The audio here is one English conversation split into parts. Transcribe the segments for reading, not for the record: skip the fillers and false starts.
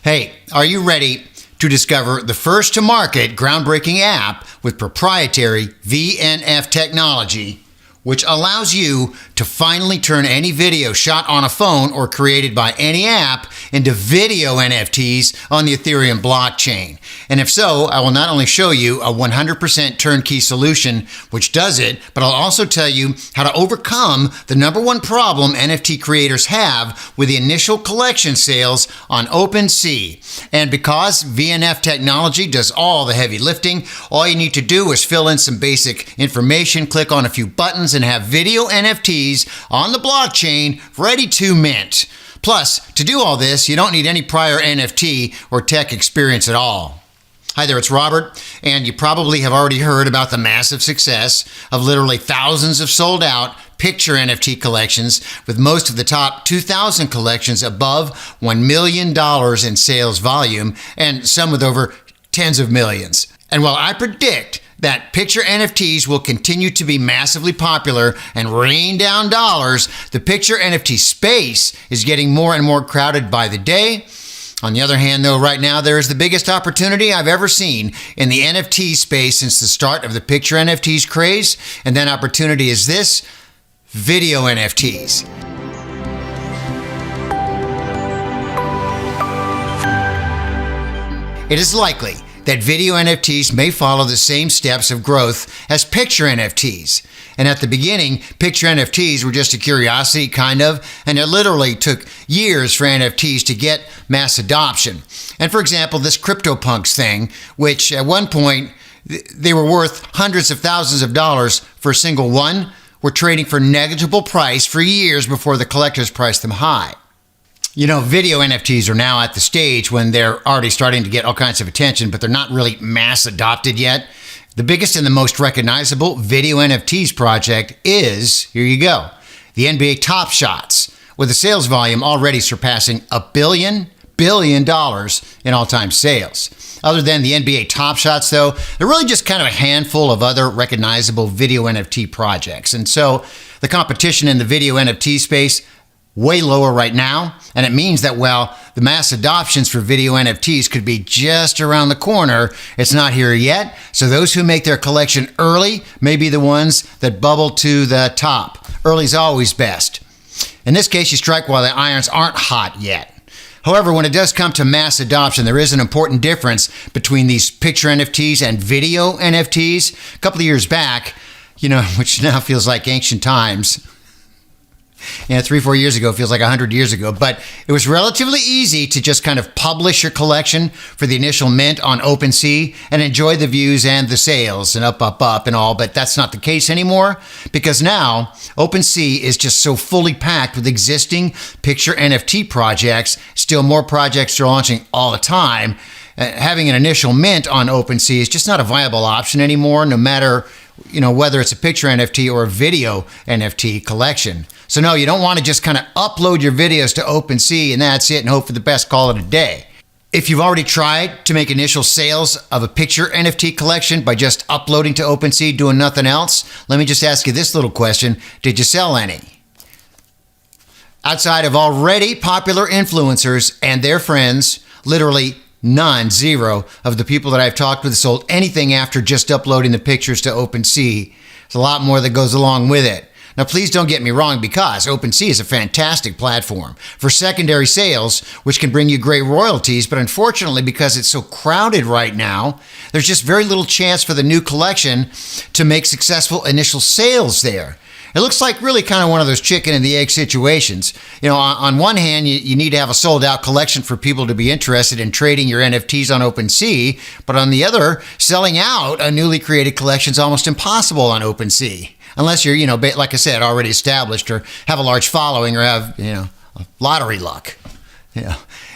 Hey, are you ready to discover the first to market groundbreaking app with proprietary VNF technology, which allows you to finally turn any video shot on a phone or created by any app into video NFTs on the Ethereum blockchain? And if so, I will not only show you a 100% turnkey solution which does it, but I'll also tell you how to overcome the #1 problem NFT creators have with the initial collection sales on OpenSea. And because VNF technology does all the heavy lifting, all you need to do is fill in some basic information, click on a few buttons, and have video NFTs on the blockchain ready to mint. Plus, to do all this, you don't need any prior NFT or tech experience at all. Hi there, it's Robert, and you probably have already heard about the massive success of literally thousands of sold out Picture NFT collections, with most of the top 2,000 collections above $1 million in sales volume, and some with over tens of millions. And while I predict that Picture NFTs will continue to be massively popular and rain down dollars, the Picture NFT space is getting more and more crowded by the day. On the other hand, though, right now there is the biggest opportunity I've ever seen in the NFT space since the start of the Picture NFTs craze, and that opportunity is this: video NFTs. It is likely that video NFTs may follow the same steps of growth as Picture NFTs. And at the beginning, Picture NFTs were just a curiosity, kind of, and it literally took years for NFTs to get mass adoption. And for example, this CryptoPunks thing, which at one point, they were worth hundreds of thousands of dollars for a single one, were trading for negligible price for years before the collectors priced them high. You know, video NFTs are now at the stage when they're already starting to get all kinds of attention, but they're not really mass adopted yet. The biggest and the most recognizable video NFTs project is, here you go, the NBA Top Shots, with a sales volume already surpassing $1 billion in all-time sales. Other than the NBA Top Shots, though, there are really just kind of a handful of other recognizable video NFT projects. And so the competition in the video NFT space, way lower right now, and it means that while the mass adoptions for video NFTs could be just around the corner, it's not here yet. So those who make their collection early may be the ones that bubble to the top. Early's always best. In this case, you strike while the irons aren't hot yet. However, when it does come to mass adoption, there is an important difference between these Picture NFTs and video NFTs. A couple of years back, which now feels like ancient times, 3-4 years ago feels like 100 years ago, but it was relatively easy to just kind of publish your collection for the initial mint on OpenSea and enjoy the views and the sales and up and all, but that's not the case anymore, because now OpenSea is just so fully packed with existing Picture NFT projects. Still more projects are launching all the time. Having an initial mint on OpenSea is just not a viable option anymore, no matter whether it's a Picture NFT or a video NFT collection. So no, you don't want to just kind of upload your videos to OpenSea and that's it and hope for the best, call it a day. If you've already tried to make initial sales of a Picture NFT collection by just uploading to OpenSea, doing nothing else, let me just ask you this little question: did you sell any? Outside of already popular influencers and their friends, literally none, zero of the people that I've talked with sold anything after just uploading the pictures to OpenSea. There's a lot more that goes along with it. Now, please don't get me wrong, because OpenSea is a fantastic platform for secondary sales, which can bring you great royalties. But unfortunately, because it's so crowded right now, there's just very little chance for the new collection to make successful initial sales there. It looks like really kind of one of those chicken and the egg situations. On one hand, you need to have a sold out collection for people to be interested in trading your NFTs on OpenSea. But on the other, selling out a newly created collection is almost impossible on OpenSea. Unless you're, like I said, already established or have a large following or have, lottery luck.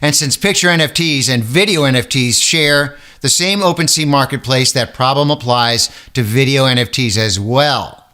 And since Picture NFTs and video NFTs share the same OpenSea marketplace, that problem applies to video NFTs as well.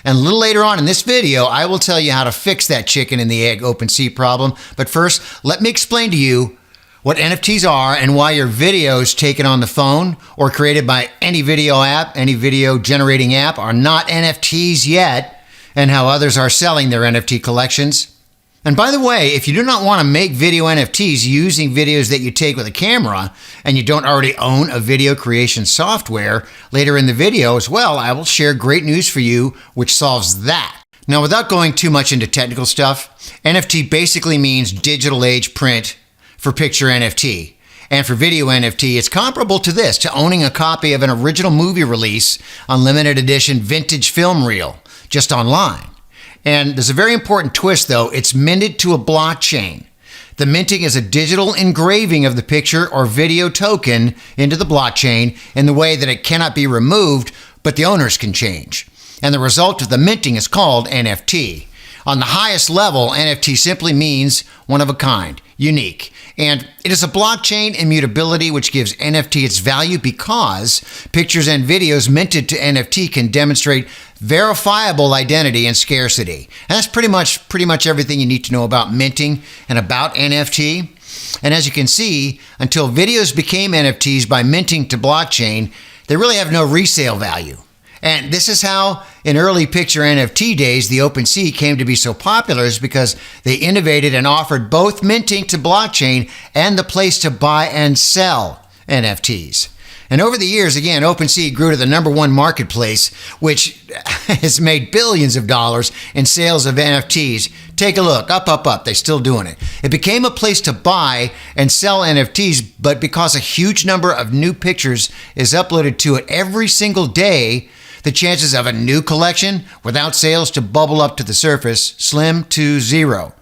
And a little later on in this video, I will tell you how to fix that chicken and the egg OpenSea problem. But first, let me explain to you what NFTs are and why your videos taken on the phone or created by any video app, any video generating app, are not NFTs yet, and how others are selling their NFT collections. And by the way, if you do not want to make video NFTs using videos that you take with a camera and you don't already own a video creation software, later in the video as well, I will share great news for you which solves that. Now, without going too much into technical stuff, NFT basically means digital age print for Picture NFT. And for video NFT, it's comparable to this, to owning a copy of an original movie release on limited edition vintage film reel, just online. And there's a very important twist though, it's minted to a blockchain. The minting is a digital engraving of the picture or video token into the blockchain in the way that it cannot be removed, but the owners can change. And the result of the minting is called NFT. On the highest level, NFT simply means one of a kind, unique. And it is a blockchain immutability which gives NFT its value because pictures and videos minted to NFT can demonstrate verifiable identity and scarcity. And that's pretty much everything you need to know about minting and about NFT. And as you can see, until videos became NFTs by minting to blockchain, they really have no resale value. And this is how, in early Picture NFT days, the OpenSea came to be so popular, is because they innovated and offered both minting to blockchain and the place to buy and sell NFTs. And over the years, again, OpenSea grew to the #1 marketplace, which has made billions of dollars in sales of NFTs. Take a look, up, they're still doing it. It became a place to buy and sell NFTs, but because a huge number of new pictures is uploaded to it every single day, the chances of a new collection without sales to bubble up to the surface slim to zero.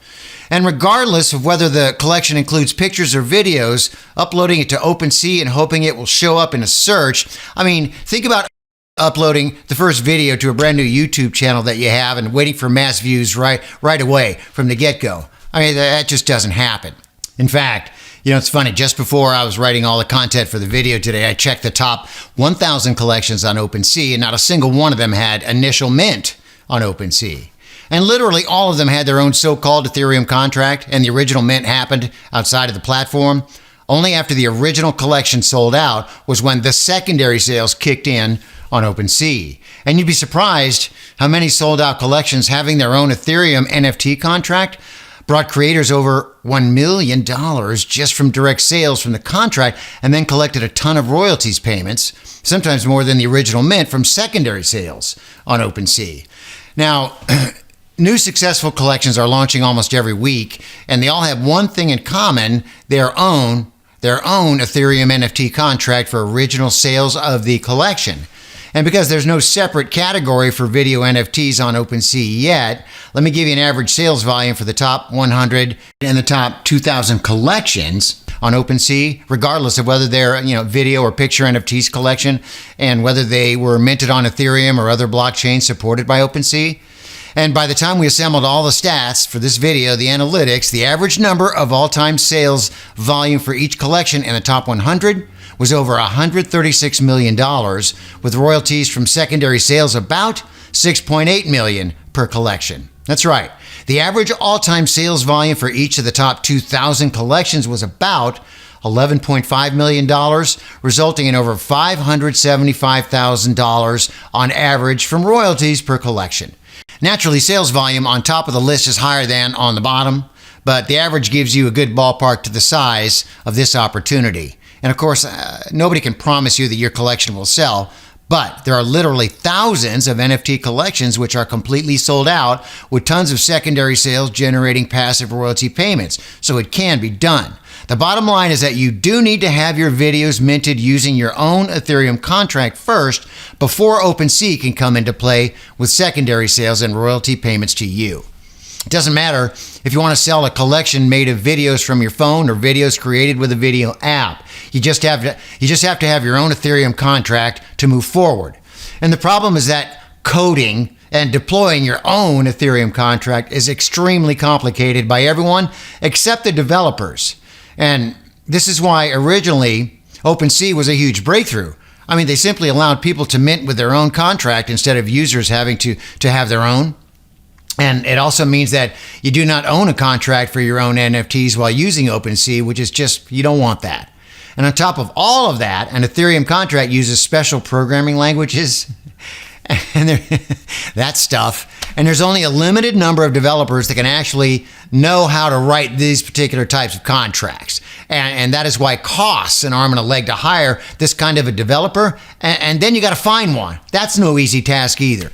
And regardless of whether the collection includes pictures or videos, uploading it to OpenSea and hoping it will show up in a search, I mean, think about uploading the first video to a brand new YouTube channel that you have and waiting for mass views right away from the get-go. I mean, that just doesn't happen. In fact, you know, it's funny, just before I was writing all the content for the video today, I checked the top 1,000 collections on OpenSea, and not a single one of them had initial mint on OpenSea. And literally all of them had their own so-called Ethereum contract, and the original mint happened outside of the platform. Only after the original collection sold out was when the secondary sales kicked in on OpenSea. And you'd be surprised how many sold out collections having their own Ethereum NFT contract brought creators over $1 million just from direct sales from the contract, and then collected a ton of royalties payments, sometimes more than the original mint from secondary sales on OpenSea. Now, new successful collections are launching almost every week, and they all have one thing in common: their own Ethereum NFT contract for original sales of the collection. And because there's no separate category for video NFTs on OpenSea yet, let me give you an average sales volume for the top 100 and the top 2,000 collections on OpenSea, regardless of whether they're, video or picture NFTs collection, and whether they were minted on Ethereum or other blockchains supported by OpenSea. And by the time we assembled all the stats for this video, the analytics, the average number of all-time sales volume for each collection in the top 100 was over $136 million, with royalties from secondary sales about $6.8 million per collection. That's right. The average all-time sales volume for each of the top 2,000 collections was about $11.5 million, resulting in over $575,000 on average from royalties per collection. Naturally, sales volume on top of the list is higher than on the bottom, but the average gives you a good ballpark to the size of this opportunity. And of course, nobody can promise you that your collection will sell, but there are literally thousands of NFT collections which are completely sold out, with tons of secondary sales generating passive royalty payments. So it can be done. The bottom line is that you do need to have your videos minted using your own Ethereum contract first before OpenSea can come into play with secondary sales and royalty payments to you. It doesn't matter if you want to sell a collection made of videos from your phone or videos created with a video app. You just have to have your own Ethereum contract to move forward. And the problem is that coding and deploying your own Ethereum contract is extremely complicated by everyone except the developers. And this is why originally OpenSea was a huge breakthrough. I mean, they simply allowed people to mint with their own contract instead of users having to have their own. And it also means that you do not own a contract for your own NFTs while using OpenSea, which is just, you don't want that. And on top of all of that, an Ethereum contract uses special programming languages. And that stuff. And there's only a limited number of developers that can actually know how to write these particular types of contracts. And that is why it costs an arm and a leg to hire this kind of a developer. And then you got to find one. That's no easy task either.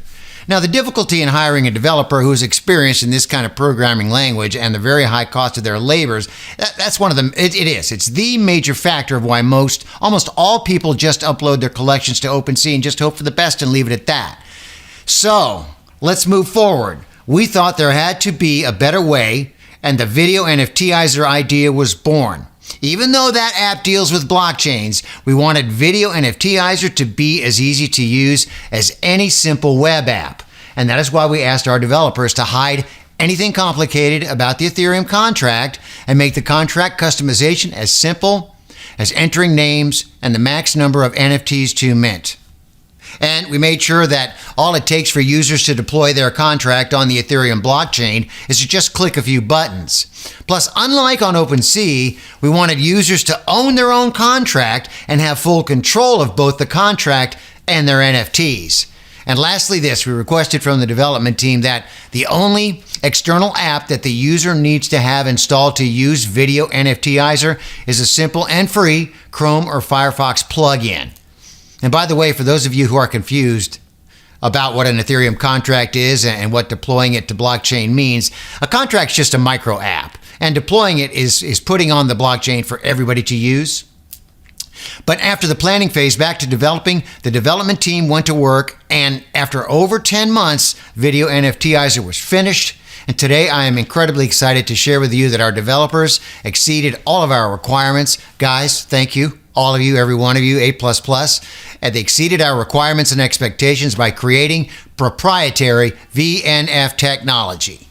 Now, the difficulty in hiring a developer who is experienced in this kind of programming language and the very high cost of their labors, that's one of them. It is. It's the major factor of why almost all people just upload their collections to OpenSea and just hope for the best and leave it at that. So, let's move forward. We thought there had to be a better way, and the VideoNFTizer idea was born. Even though that app deals with blockchains, we wanted VideoNFTizer to be as easy to use as any simple web app. And that is why we asked our developers to hide anything complicated about the Ethereum contract and make the contract customization as simple as entering names and the max number of NFTs to mint. And we made sure that all it takes for users to deploy their contract on the Ethereum blockchain is to just click a few buttons. Plus, unlike on OpenSea, we wanted users to own their own contract and have full control of both the contract and their NFTs. And lastly, we requested from the development team that the only external app that the user needs to have installed to use VideoNFTizer is a simple and free Chrome or Firefox plugin. And by the way, for those of you who are confused about what an Ethereum contract is and what deploying it to blockchain means, a contract is just a micro app, and deploying it is putting on the blockchain for everybody to use. But after the planning phase, back to developing, the development team went to work, and after over 10 months, VideoNFTizer was finished. And today I am incredibly excited to share with you that our developers exceeded all of our requirements. Guys, thank you. All of you, every one of you, A++, and they exceeded our requirements and expectations by creating proprietary VNF technology.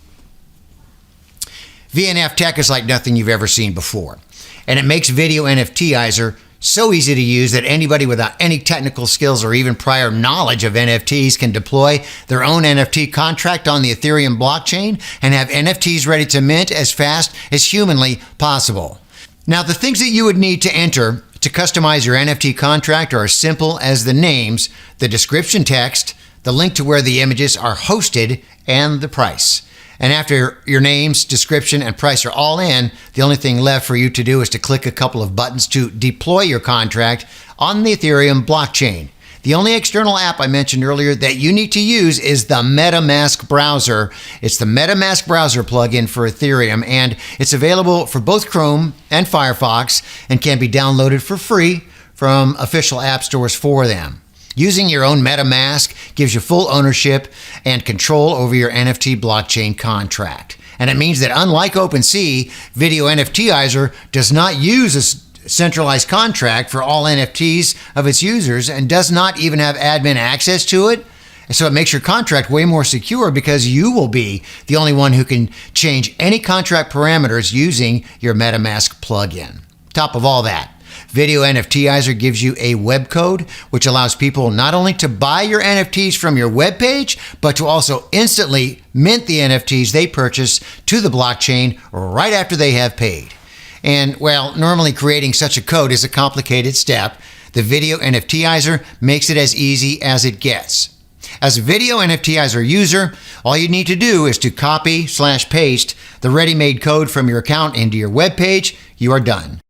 VNF tech is like nothing you've ever seen before, and it makes VideoNFTizer so easy to use that anybody without any technical skills or even prior knowledge of NFTs can deploy their own NFT contract on the Ethereum blockchain and have NFTs ready to mint as fast as humanly possible. Now, the things that you would need to enter to customize your NFT contract are as simple as the names, the description text, the link to where the images are hosted, and the price. And after your names, description, and price are all in, the only thing left for you to do is to click a couple of buttons to deploy your contract on the Ethereum blockchain. The only external app I mentioned earlier that you need to use is the MetaMask browser. It's the MetaMask browser plugin for Ethereum, and it's available for both Chrome and Firefox and can be downloaded for free from official app stores for them. Using your own MetaMask gives you full ownership and control over your NFT blockchain contract. And it means that unlike OpenSea, VideoNFTizer does not use a centralized contract for all NFTs of its users and does not even have admin access to it. So it makes your contract way more secure because you will be the only one who can change any contract parameters using your MetaMask plugin. Top of all that, VideoNFTizer gives you a web code which allows people not only to buy your NFTs from your web page, but to also instantly mint the NFTs they purchase to the blockchain right after they have paid. And, well, normally creating such a code is a complicated step. The VideoNFTizer makes it as easy as it gets. As a VideoNFTizer user, all you need to do is to copy/paste the ready-made code from your account into your web page. You are done.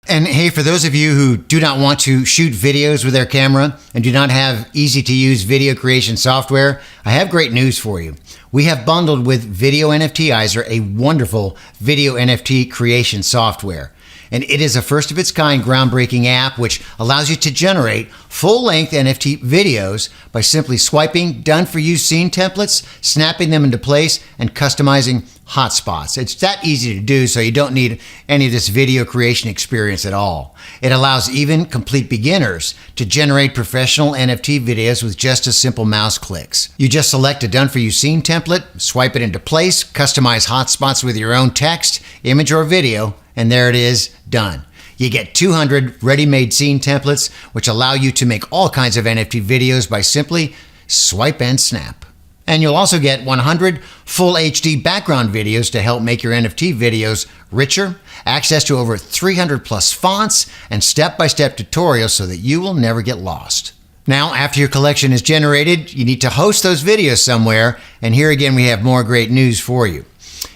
And hey, for those of you who do not want to shoot videos with their camera and do not have easy-to-use video creation software, I have great news for you. We have bundled with VideoNFTizer a wonderful video NFT creation software. And it is a first-of-its-kind groundbreaking app which allows you to generate full-length NFT videos by simply swiping done-for-you scene templates, snapping them into place, and customizing hotspots. It's that easy to do, so you don't need any of this video creation experience at all. It allows even complete beginners to generate professional NFT videos with just a simple mouse clicks. You just select a done-for-you scene template, swipe it into place, customize hotspots with your own text, image, or video, and there it is, done. You get 200 ready-made scene templates, which allow you to make all kinds of NFT videos by simply swipe and snap. And you'll also get 100 full HD background videos to help make your NFT videos richer, access to over 300 plus fonts, and step-by-step tutorials so that you will never get lost. Now, after your collection is generated, you need to host those videos somewhere, and here again we have more great news for you.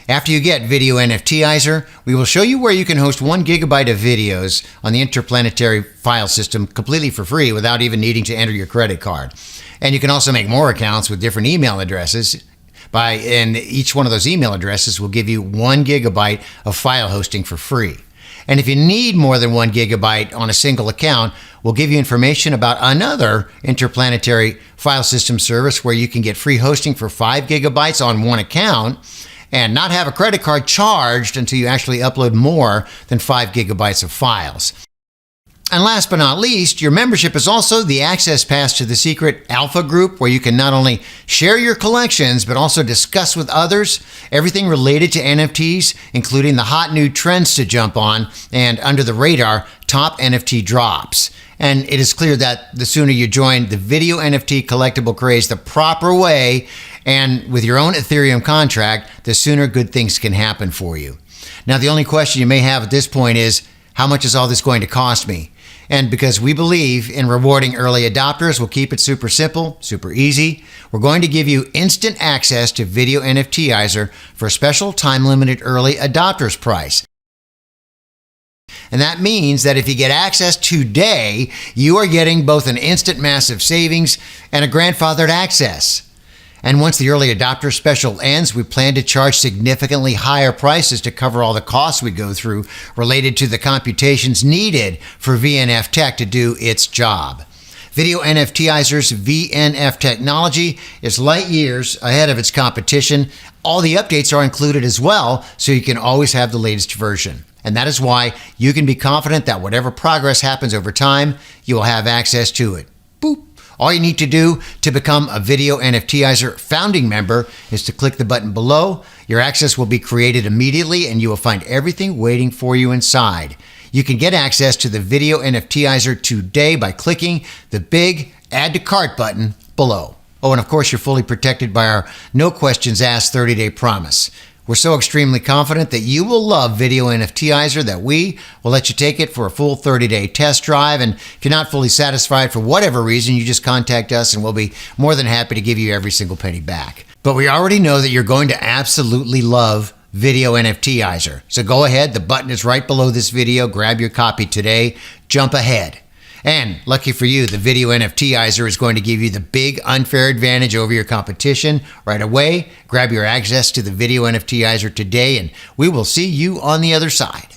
After you get VideoNFTizer, we will show you where you can host 1 gigabyte of videos on the interplanetary file system completely for free without even needing to enter your credit card. And you can also make more accounts with different email addresses, and each one of those email addresses will give you 1 gigabyte of file hosting for free. And if you need more than 1 gigabyte on a single account, we'll give you information about another interplanetary file system service where you can get free hosting for 5 gigabytes on one account and not have a credit card charged until you actually upload more than 5 gigabytes of files. And last but not least, your membership is also the access pass to the secret alpha group where you can not only share your collections, but also discuss with others everything related to NFTs, including the hot new trends to jump on and under the radar top NFT drops. And it is clear that the sooner you join the video NFT collectible craze the proper way and with your own Ethereum contract, the sooner good things can happen for you. Now, the only question you may have at this point is, how much is all this going to cost me? And because we believe in rewarding early adopters, we'll keep it super simple, super easy. We're going to give you instant access to VideoNFTizer for a special time-limited early adopters price. And that means that if you get access today, you are getting both an instant massive savings and a grandfathered access. And once the early adopter special ends, we plan to charge significantly higher prices to cover all the costs we go through related to the computations needed for VNF Tech to do its job. VideoNFTizer's VNF technology is light years ahead of its competition. All the updates are included as well, so you can always have the latest version. And that is why you can be confident that whatever progress happens over time, you will have access to it. Boop. All you need to do to become a VideoNFTizer founding member is to click the button below. Your access will be created immediately and you will find everything waiting for you inside. You can get access to the VideoNFTizer today by clicking the big Add to Cart button below. Oh, and of course, you're fully protected by our no questions asked 30-day promise. We're so extremely confident that you will love VideoNFTizer that we will let you take it for a full 30-day test drive. And if you're not fully satisfied for whatever reason, you just contact us and we'll be more than happy to give you every single penny back. But we already know that you're going to absolutely love VideoNFTizer. So go ahead, the button is right below this video. Grab your copy today, jump ahead. And lucky for you, the VideoNFTizer is going to give you the big unfair advantage over your competition right away. Grab your access to the VideoNFTizer today, and we will see you on the other side.